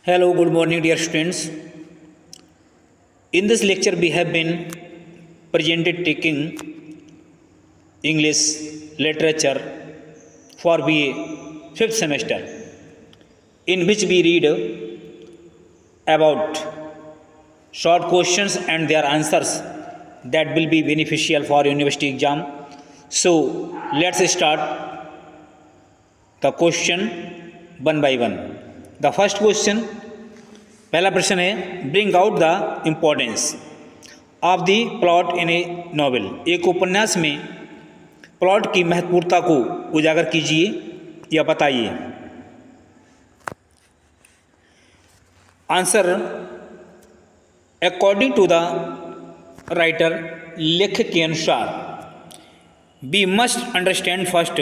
Hello, good morning, dear students. In this lecture, we have been presented taking English literature for BA 5th semester, in which we read about short questions and their answers that will be beneficial for university exam. So, let's start the question one by one. The first question, पहला प्रश्न है, bring out the importance of the plot in A novel. एक उपन्यास में plot की महत्वपूर्णता को उजागर कीजिए या बताइए। Answer, according to the writer, लेखक के अनुसार, we must understand first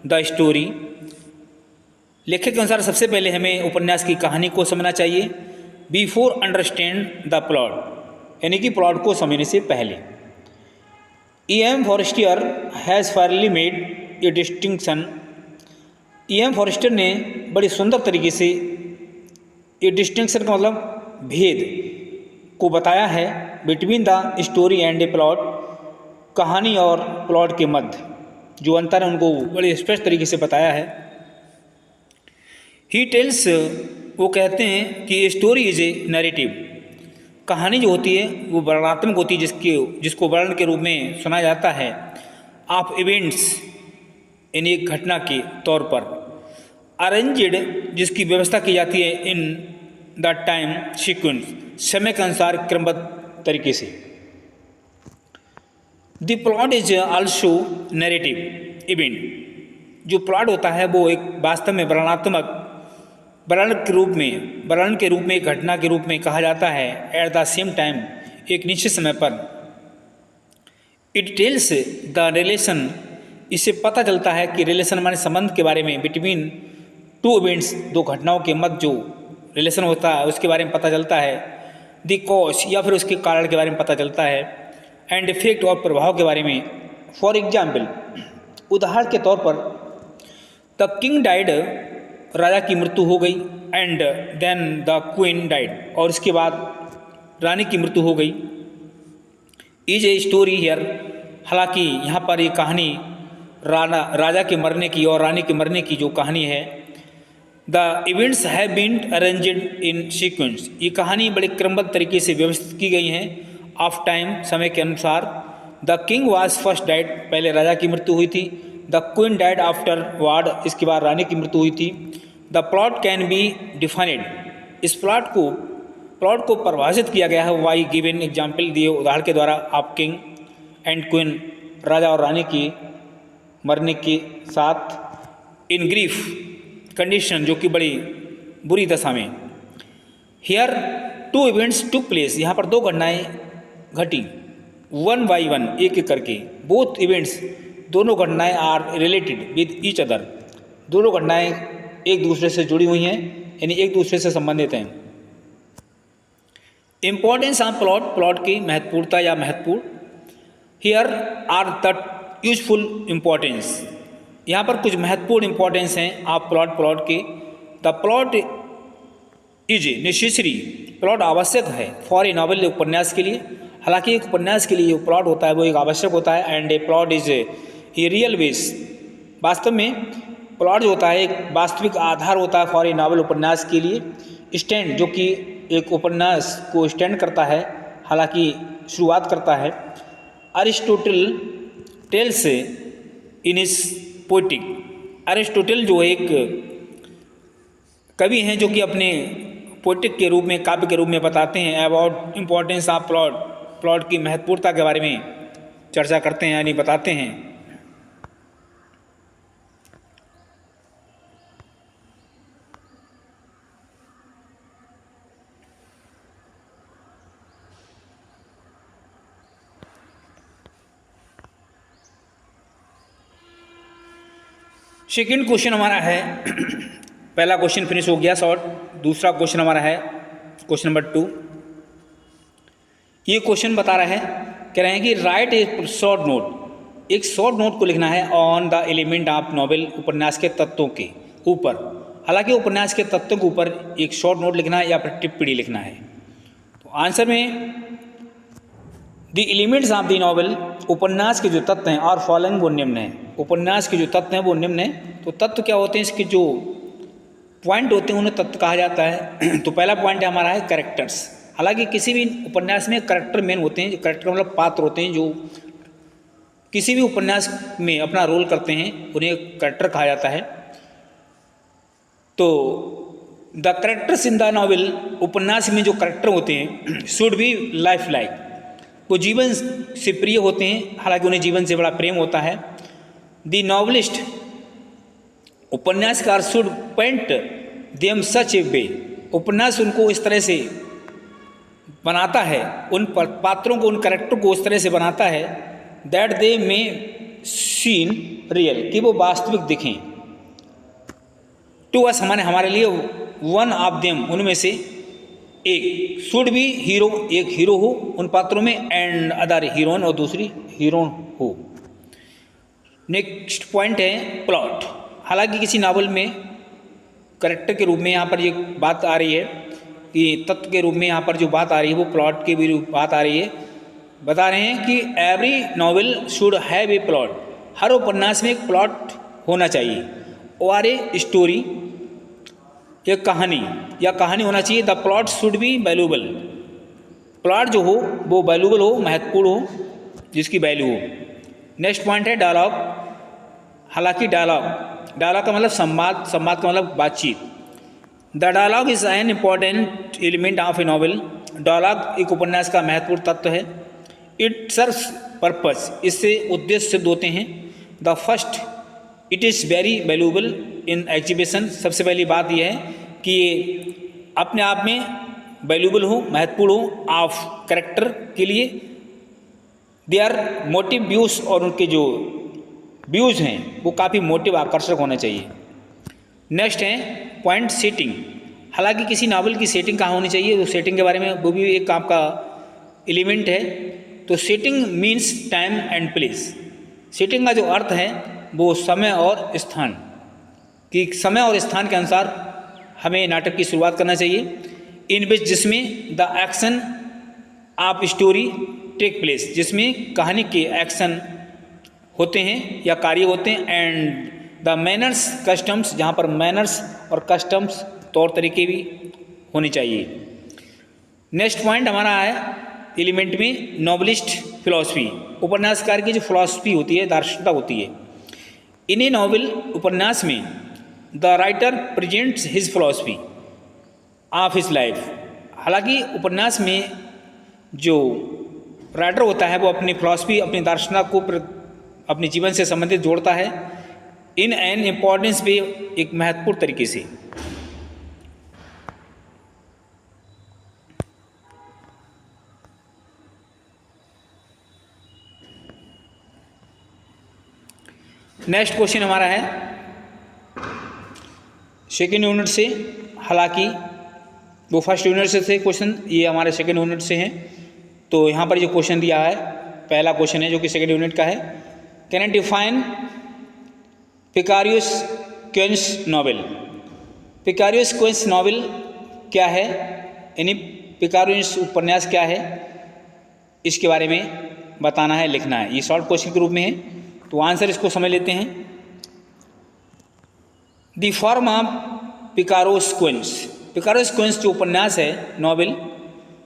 the story. लेखक के अनुसार सबसे पहले हमें उपन्यास की कहानी को समझना चाहिए, बिफोर अंडरस्टैंड द प्लॉट, यानी कि प्लॉट को समझने से पहले। E.M. Forster has fairly made a distinction. E.M. Forster ने बड़ी सुंदर तरीके से ए डिस्टिंक्शन का मतलब भेद को बताया है, between the story and A plot, कहानी और प्लॉट के मध्य जो अंतर है उनको बड़े स्पष्ट तरीके से बताया है। ही टेल्स, वो कहते हैं कि स्टोरी इज ए नैरेटिव, कहानी जो होती है वो वर्णनात्मक होती है, जिसको वर्णन के रूप में सुना जाता है, ऑफ इवेंट्स, यानी एक घटना के तौर पर, अरेंज्ड, जिसकी व्यवस्था की जाती है, इन द टाइम सीक्वेंस, समय के अनुसार क्रमबद्ध तरीके से। The plot is also narrative event, जो प्लॉट होता है वो एक वास्तव में वर्णनात्मक वर्णन के रूप में एक घटना के रूप में कहा जाता है, एट द सेम टाइम, एक निश्चित समय पर। इट टेल्स द रिलेशन, इससे पता चलता है कि रिलेशन माने संबंध के बारे में, बिटवीन टू इवेंट्स, दो घटनाओं के मध्य जो रिलेशन होता है उसके बारे में पता चलता है। द कॉज, या फिर उसके कारण के बारे में पता चलता है। एंड इफेक्ट, और प्रभाव के बारे में। फॉर एग्जाम्पल, उदाहरण के तौर पर, द किंग डाइड, राजा की मृत्यु हो गई, and then the queen died, और इसके बाद रानी की मृत्यु हो गई। इज ए स्टोरी हियर, हालांकि यहाँ पर ये कहानी राजा के मरने की और रानी के मरने की जो कहानी है। The events have been arranged in sequence, ये कहानी बड़े क्रमबद्ध तरीके से व्यवस्थित की गई हैं, ऑफ टाइम, समय के अनुसार। The king was first died, पहले राजा की मृत्यु हुई थी। The queen died after ward, इसके बाद रानी की मृत्यु हुई थी। The plot can be defined, इस प्लॉट को परिभाषित किया गया है, वाई गिवन एग्जाम्पल दिए उदाहरण के द्वारा, ऑफ किंग एंड क्वीन, राजा और रानी की मरने के साथ, इन ग्रीफ कंडीशन, जो कि बड़ी बुरी दशा में। Here two events took place, यहाँ पर दो घटनाएं घटी, वन बाई वन, एक एक करके। बोथ इवेंट्स, दोनों घटनाएं are related with each other, दोनों घटनाएं एक दूसरे से जुड़ी हुई हैं, यानी एक दूसरे से संबंधित हैं। इंपॉर्टेंस ऑफ प्लॉट, प्लॉट की महत्वपूर्णता या महत्वपूर्ण। Here are the useful importance, यहाँ पर कुछ महत्वपूर्ण इंपॉर्टेंस हैं आप प्लॉट के। The plot is necessary, plot आवश्यक है, फॉर ए नॉवेल, उपन्यास के लिए। हालांकि एक उपन्यास के लिए जो प्लॉट होता है वो एक आवश्यक होता है। And A plot is a real base, वास्तव में प्लॉट जो होता है एक वास्तविक आधार होता है, फॉर ए नॉवेल, उपन्यास के लिए। स्टैंड, जो कि एक उपन्यास को स्टैंड करता है, हालांकि शुरुआत करता है। अरिस्टोटल टेल्स इन इस पोएटिक, अरिस्टोटल जो एक कवि हैं जो कि अपने पोएटिक के रूप में, काव्य के रूप में बताते हैं, about importance of plot, plot की महत्वपूर्णता के बारे में चर्चा करते हैं, यानी बताते हैं। सेकेंड क्वेश्चन हमारा है, पहला क्वेश्चन फिनिश हो गया शॉर्ट, दूसरा क्वेश्चन हमारा है क्वेश्चन नंबर 2। ये क्वेश्चन बता रहा है, कह रहे हैं कि राइट ए शॉर्ट नोट, एक शॉर्ट नोट को लिखना है on the element of novel, उपन्यास के तत्वों के ऊपर, हालांकि उपन्यास के तत्वों के ऊपर एक शॉर्ट नोट लिखना है या फिर टिप्पणी लिखना है। तो आंसर में the elements of the novel, उपन्यास के जो तत्व हैं, और फॉलोइंग वो निम्न हैं। उपन्यास के जो तत्व हैं वो निम्न हैं। तो तत्व क्या होते हैं, इसके जो पॉइंट होते हैं उन्हें तत्व कहा जाता है। तो पहला पॉइंट हमारा है कैरेक्टर्स। हालांकि किसी भी उपन्यास में कैरेक्टर मेन होते हैं, जो कैरेक्टर मतलब पात्र होते हैं जो किसी भी उपन्यास में अपना रोल करते हैं, उन्हें कैरेक्टर कहा जाता है। तो the characters in the novel, उपन्यास में जो कैरेक्टर होते हैं, शुड बी लाइफ लाइक, वो जीवन से प्रिय होते हैं, हालांकि उन्हें जीवन से बड़ा प्रेम होता है। द नॉवलिस्ट, उपन्यासकार, शुड पेंट देम सच ए वे, उपन्यास उनको इस तरह से बनाता है, उन पात्रों को, उन कैरेक्टर को उस तरह से बनाता है, दैट दे में सीन रियल, कि वो वास्तविक दिखें। टू अस, हमारे लिए, वन ऑफ देम, उनमें से एक, शुड बी हीरो, एक हीरो हो उन पात्रों में, एंड अदर हीरोइन, और दूसरी हीरोइन हो। नेक्स्ट पॉइंट है प्लॉट। हालांकि किसी नावल में कैरेक्टर के रूप में यहाँ पर ये बात आ रही है कि तत्व के रूप में यहाँ पर जो बात आ रही है वो प्लॉट की भी बात आ रही है। बता रहे हैं कि every novel should have a plot, हर उपन्यास में एक प्लॉट होना चाहिए, और ए स्टोरी, एक कहानी या कहानी होना चाहिए। The plot should be valuable, plot जो हो वो वैल्यूबल हो, महत्वपूर्ण हो, जिसकी वैल्यू हो। नेक्स्ट पॉइंट है डायलॉग। हालांकि डायलॉग का मतलब संवाद, संवाद का मतलब बातचीत। The dialogue is an important element of a novel, dialogue एक उपन्यास का महत्वपूर्ण तत्व है। इट सर्व्स पर्पस, इससे उद्देश्य सिद्ध होते हैं। The first, it is very valuable in exhibition, सबसे पहली बात यह है कि ये अपने आप में वैल्यूबल हो, महत्वपूर्ण हो, ऑफ कैरेक्टर के लिए। दे आर मोटिव व्यूज, और उनके जो व्यूज़ हैं वो काफ़ी मोटिव, आकर्षक होना चाहिए। नेक्स्ट है पॉइंट सेटिंग। हालांकि किसी नावल की सेटिंग कहाँ होनी चाहिए, तो सेटिंग के बारे में वो भी एक आपका एलिमेंट है। तो setting means time and place, setting का जो अर्थ है वो समय और स्थान, कि समय और स्थान के अनुसार हमें नाटक की शुरुआत करना चाहिए। इन विच, जिसमें the action of story take place, जिसमें कहानी के एक्शन होते हैं या कार्य होते हैं। एंड द मैनर्स कस्टम्स, जहाँ पर मैनर्स और कस्टम्स तौर तरीके भी होने चाहिए। नेक्स्ट पॉइंट हमारा है एलिमेंट में नॉवलिस्ट फिलॉसफी, उपन्यासकार की जो फिलॉसफी होती है, दार्शनिकता होती है। इन ए नॉवल, उपन्यास में the writer presents his philosophy of his life. हालांकि उपन्यास में जो राइटर होता है वो अपनी फिलॉसफी, अपनी दार्शनिकता को अपने जीवन से संबंधित जोड़ता है, इन एन इम्पॉर्टेंस वे, एक महत्वपूर्ण तरीके से। नेक्स्ट क्वेश्चन हमारा है सेकेंड यूनिट से, हालांकि वो फर्स्ट यूनिट से थे क्वेश्चन, ये हमारे सेकेंड यूनिट से हैं। तो यहाँ पर जो क्वेश्चन दिया है, पहला क्वेश्चन है जो कि सेकेंड यूनिट का है। Can I define picaresque novel. Picaresque novel क्या है, यानी पिकारियस उपन्यास क्या है, इसके बारे में बताना है, लिखना है। ये शॉर्ट क्वेश्चन के रूप में है, तो आंसर इसको समझ लेते हैं। The form of picaresque, picaresque जो उपन्यास है, novel,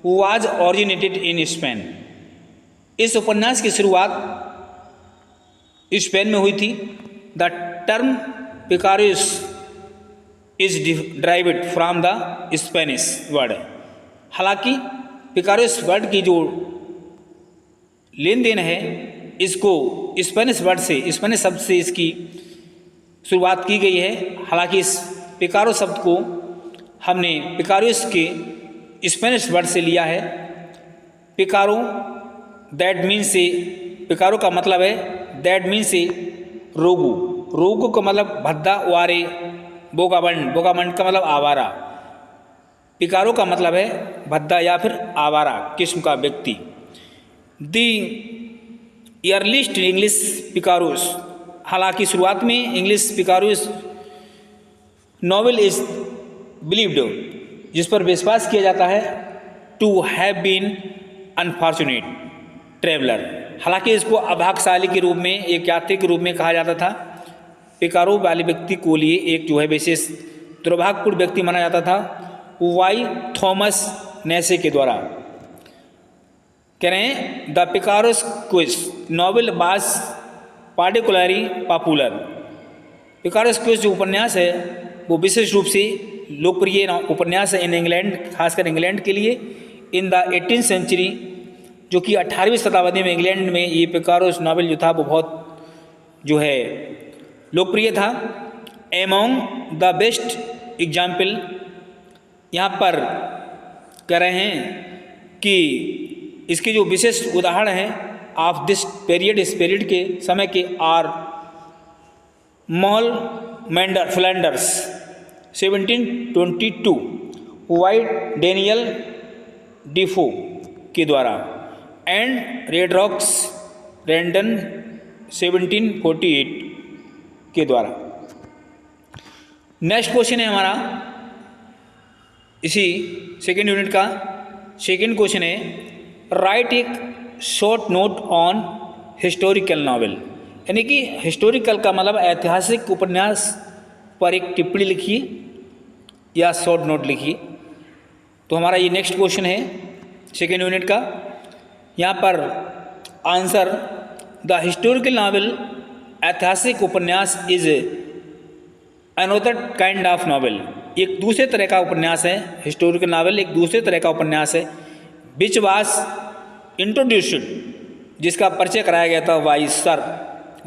was originated in Spain. इस उपन्यास की शुरुआत स्पेन में हुई थी। The term picaresque is derived from the Spanish word. हालांकि पिकारोस वर्ड की जो लेन देन है, इसको स्पेनिश वर्ड से, स्पेनिश शब्द से इसकी शुरुआत की गई है। हालांकि इस पिकारो शब्द को हमने पिकारोस के स्पेनिश वर्ड से लिया है। पिकारो, दैट मीन्स से, पिकारो का मतलब है दैट मीन्स से रोगू, रोगू का मतलब भद्दा, वारे, बोगामंड, बोगामंड का मतलब आवारा। पिकारो का मतलब है भद्दा या फिर आवारा किस्म का व्यक्ति। दी अर्लीस्ट इंग्लिश पिकारोस, हालांकि शुरुआत में English picaresque novel is believed, जिस पर विश्वास किया जाता है, to have been unfortunate traveller. हालांकि इसको अभाग्यशाली के रूप में, एक यात्री के रूप में कहा जाता था। पिकारो वाले व्यक्ति को लिए एक जो है विशेष दुर्भाग्यपूर्ण व्यक्ति माना जाता था, वाई थॉमस नेसे के द्वारा। कह रहे हैं the picaresque novel was particularly popular. Picaresque जो उपन्यास है वो विशेष रूप से लोकप्रिय उपन्यास है इन इंग्लैंड, खासकर इंग्लैंड के लिए। इन द 18th सेंचुरी, जो कि 18वीं शताब्दी में इंग्लैंड में ये पिकारोस नॉवेल जो था वो बहुत जो है लोकप्रिय था। एमोंग द बेस्ट एग्जाम्पल, यहाँ पर कह रहे हैं कि इसके जो विशेष उदाहरण हैं ऑफ दिस पीरियड, इस पीरियड के समय के, आर मॉल मैंडर फ्लैंडर्स 1722 वाइट डेनियल डिफो के द्वारा, एंड रेड रॉक्स रेंडन 1748 के द्वारा। नेक्स्ट क्वेश्चन है हमारा इसी सेकेंड यूनिट का। सेकेंड क्वेश्चन है राइट एक short note on historical novel, यानी कि हिस्टोरिकल का मतलब ऐतिहासिक उपन्यास पर एक टिप्पणी लिखिए या शॉर्ट नोट लिखिए। तो हमारा ये नेक्स्ट क्वेश्चन है सेकेंड यूनिट का। यहाँ पर आंसर द हिस्टोरिकल नॉवेल, ऐतिहासिक उपन्यास, is another kind of novel, एक दूसरे तरह का उपन्यास है। हिस्टोरिकल नॉवेल एक दूसरे तरह का उपन्यास है। विच वाज इंट्रोड्यूस्ड, जिसका परिचय कराया गया था बाई सर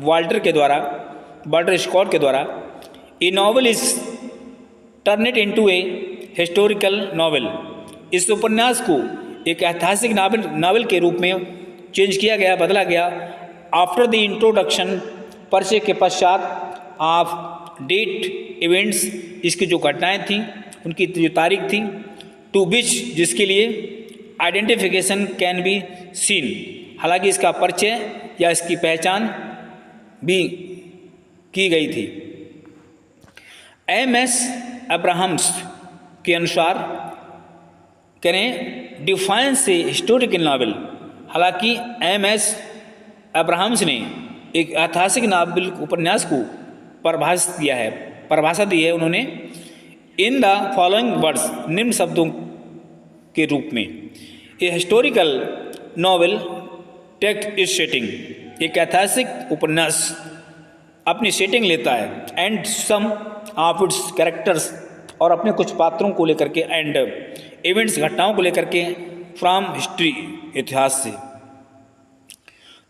वाल्टर के द्वारा, वाल्टर स्कॉट के द्वारा। A novel is turned into a historical novel, इस उपन्यास को एक ऐतिहासिक नॉवेल के रूप में चेंज किया गया, बदला गया। आफ्टर द इंट्रोडक्शन, परिचय के पश्चात, ऑफ डेट इवेंट्स, इसकी जो घटनाएं थीं उनकी जो तारीख थी, टू विच, जिसके लिए आइडेंटिफिकेशन कैन बी सीन, हालांकि इसका परिचय या इसकी पहचान भी की गई थी। एम.एस. अब्राहम्स के अनुसार करें डिफाइंस ए हिस्टोरिकल नॉवेल, हालांकि एम.एस. अब्राहम्स ने एक ऐतिहासिक नावल उपन्यास को परिभाषा दी है उन्होंने इन द फॉलोइंग वर्ड्स, निम्न शब्दों के रूप में। A historical novel text is setting, एक ऐतिहासिक उपन्यास अपनी सेटिंग लेता है, and some of its characters, और अपने कुछ पात्रों को लेकर के, एंड इवेंट्स, घटनाओं को लेकर के, फ्रॉम हिस्ट्री, इतिहास से।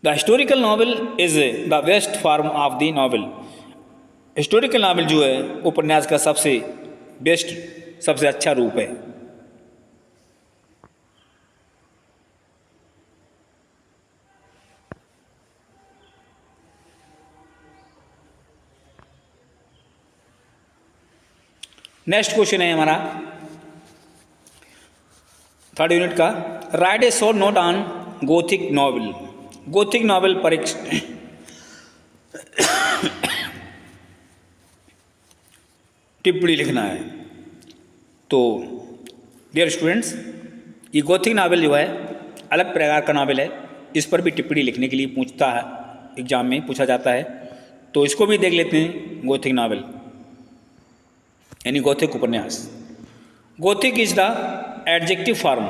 The historical novel is the best form of the novel, historical novel जो है उपन्यास का सबसे बेस्ट, सबसे अच्छा रूप है। नेक्स्ट क्वेश्चन है हमारा थर्ड यूनिट का। Right A short note on Gothic novel, Gothic novel पर एक टिप्पणी लिखना है। तो डियर स्टूडेंट्स, ये गोथिक नावल जो है अलग प्रकार का नावल है, इस पर भी टिप्पणी लिखने के लिए पूछता है, एग्जाम में पूछा जाता है। तो इसको भी देख लेते हैं। गोथिक नावल यानी गोथिक उपन्यास। Gothic is the adjective form,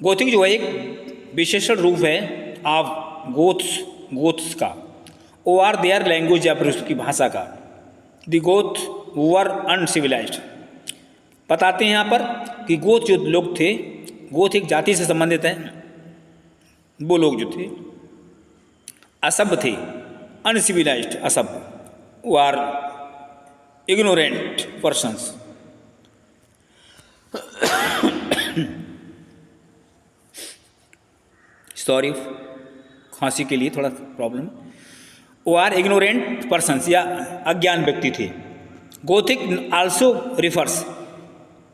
Gothic जो है एक विशेषण रूप है ऑफ गोथ्स का, ओ आर देयर लैंग्वेज, या फिर उसकी भाषा का। द गोथ वर अनसिविलाइज्ड, बताते हैं यहाँ पर कि गोथ जो लोग थे, गोथ एक जाति से संबंधित है, वो लोग जो थे असभ्य थे, अनसिविलाइज्ड, असभ्य, वो आर इग्नोरेंट पर्सन्स। सॉरी, खांसी के लिए थोड़ा प्रॉब्लम। वो आर इग्नोरेंट पर्सन्स, या अज्ञान व्यक्ति थे। गोथिक आल्सो रिफर्स,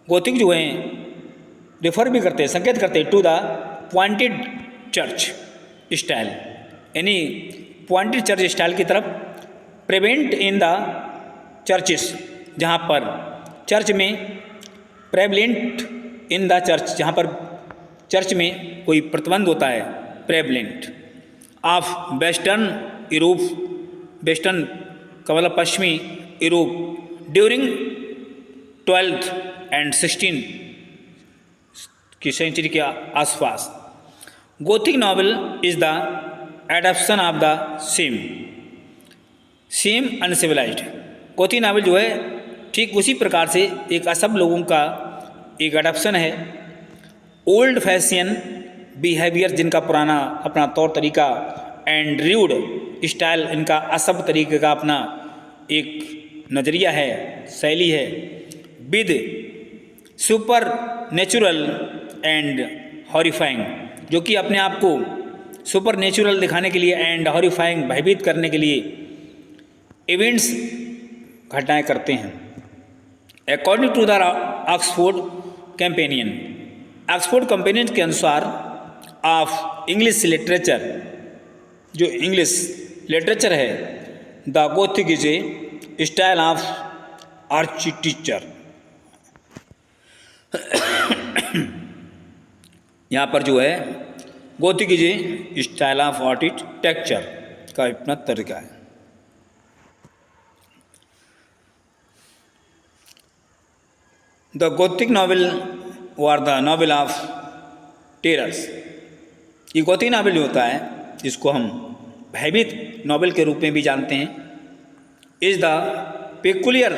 गोथिक जो हैं रिफर भी करते हैं, संकेत करते हैं to the pointed church style, यानी पॉइंटेड चर्च स्टाइल की तरफ। प्रेवेंट इन द चर्चेस, जहाँ पर चर्च में प्रेवलेंट इन द चर्च, जहाँ पर चर्च में कोई प्रतिबंध होता है, prevalent of western Europe, western का मतलब पश्चिमी Europe during 12th and 16th की सेंचुरी के आसपास। Gothic novel is the adaption of the same uncivilised. Gothic novel जो है ठीक उसी प्रकार से एक असभ्य लोगों का एक एडप्शन है। ओल्ड फैशन बिहेवियर, जिनका पुराना अपना तौर तरीका, एंड र्यूड स्टाइल, इनका असभ्य तरीके का अपना एक नज़रिया है, शैली है। With super natural and horrifying, जो कि अपने आप को सुपर नेचुरल दिखाने के लिए एंड हॉरिफाइंग, भयभीत करने के लिए इवेंट्स, घटनाएं करते हैं। According to the Oxford companion, Oxford companion के अनुसार ऑफ इंग्लिश लिटरेचर, जो इंग्लिश लिटरेचर है, the Gothic is a style of architecture. यहाँ पर जो है Gothic is a style of architecture का अपना तरीका है। The Gothic novel were the novel of terrors. ये गोथिक नॉवेल जो होता है, जिसको हम भयभीत नॉवेल के रूप में भी जानते हैं, इज द पेकुलियर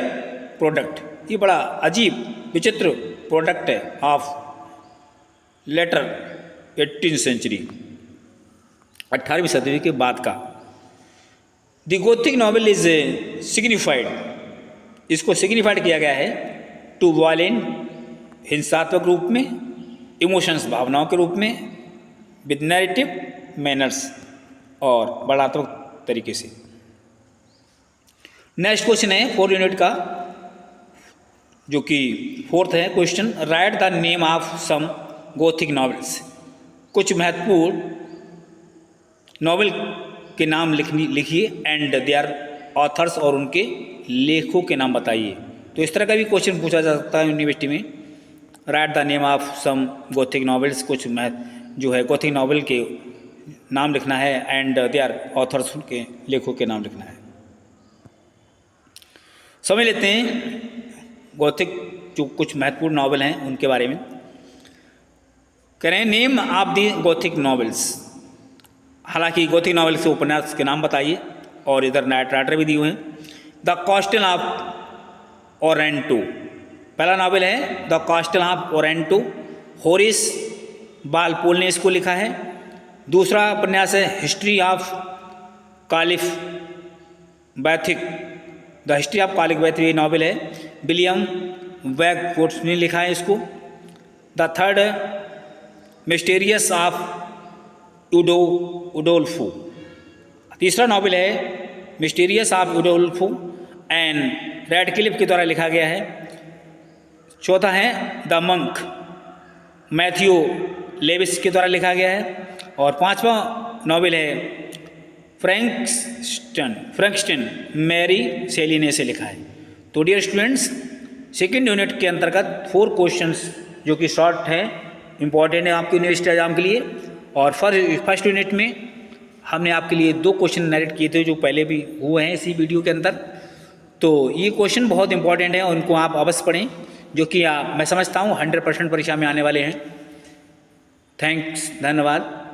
प्रोडक्ट, ये बड़ा अजीब विचित्र प्रोडक्ट है ऑफ लेटर 18th सेंचुरी, 18वीं सदी के बाद का। The Gothic novel is signified, इसको सिग्निफाइड किया गया है टू वायलेंट, हिंसात्मक रूप में, इमोशंस, भावनाओं के रूप में, विद नैरेटिव मैनर्स, और वर्णनात्मक तरीके से। नेक्स्ट क्वेश्चन है 4 यूनिट का, जो कि 4th है question. Write the name of some Gothic novels. कुछ महत्वपूर्ण नॉवेल के नाम लिखिए एंड देयर ऑथर्स, और उनके लेखकों के नाम बताइए। तो इस तरह का भी क्वेश्चन पूछा जा सकता है यूनिवर्सिटी में। Write the name of some Gothic novels, कुछ जो है गोथिक नॉवेल के नाम लिखना है एंड देयर ऑथर्स, उनके लेखकों के नाम लिखना है। समझ लेते हैं गोथिक जो कुछ महत्वपूर्ण नॉवेल हैं उनके बारे में। करें name of the Gothic novels. हालांकि गोथिक नॉवेल से उपन्यास के नाम बताइए, और इधर राइटर भी दिए हुए हैं। द कास्टल ऑफ ओरेंटो, पहला नॉवेल है the Castle of Otranto, Horace Walpole ने इसको लिखा है। दूसरा उपन्यास है history of Caliph Vathek, the history of Caliph Vathek, ये नॉवेल है, विलियम वैकफोर्ड ने लिखा है इसको। The third mysteries of Udolpho, तीसरा नॉवेल है mysteries of Udolpho and Radcliffe के द्वारा लिखा गया है। चौथा है द मंक, मैथ्यू लेविस के द्वारा लिखा गया है। और पांचवा नॉवेल है फ्रैंकस्टन, मैरी शेली ने इसे लिखा है। तो डियर स्टूडेंट्स, सेकेंड यूनिट के अंतर्गत 4 क्वेश्चंस जो कि शॉर्ट है, इंपॉर्टेंट है आपके यूनिवर्सिटी एग्जाम के लिए। और फर्स्ट यूनिट में हमने आपके लिए 2 क्वेश्चन नरेट किए थे जो पहले भी हुए हैं इसी वीडियो के अंदर। तो ये क्वेश्चन बहुत इंपॉर्टेंट है और इनको आप अवश्य पढ़ें, जो कि मैं समझता हूँ 100% परीक्षा में आने वाले हैं। थैंक्स, धन्यवाद।